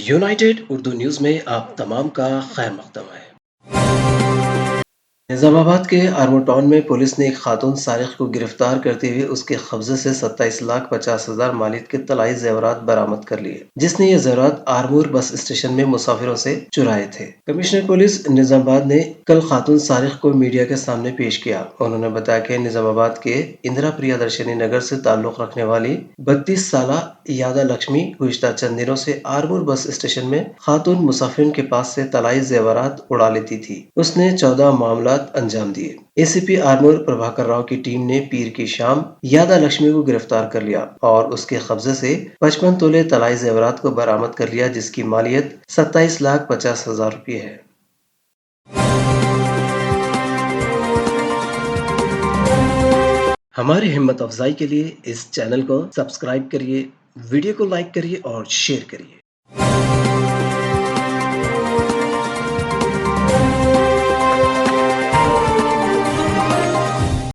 United Urdu news में आप तमाम का खैर मकदम है। निजामाबाद के आर्मू टाउन में पुलिस ने एक खातून सारिक को गिरफ्तार करते हुए उसके कब्जे से 27,50,000 मालियत के तलाई जेवरात बरामद कर लिए, जिसने ये जेवरात आरमूर बस स्टेशन में मुसाफिरों से चुराए थे। कमिश्नर पुलिस निजामाबाद ने कल खातून सारिक को मीडिया के सामने पेश किया। उन्होंने बताया कि निजामाबाद के इंदिरा प्रियदर्शनी नगर से ताल्लुक रखने वाली 32 साल यादा लक्ष्मी गुज़िश्ता चंद दिनों से आरमूर बस स्टेशन में खातून मुसाफिरों के पास से तलाई जेवरात उड़ा लेती थी। उसने 14 मामला अंजाम दिए। एसीपी आरमूर प्रभाकर राव की टीम ने पीर की शाम यादा लक्ष्मी को गिरफ्तार कर लिया और उसके कब्जे से 55 तोले तलाई जेवरात को बरामद कर लिया, जिसकी मालियत 27,50,000 रुपये है। हमारी हिम्मत अफजाई के लिए इस चैनल को सब्सक्राइब करिए, वीडियो को लाइक करिए और शेयर करिए।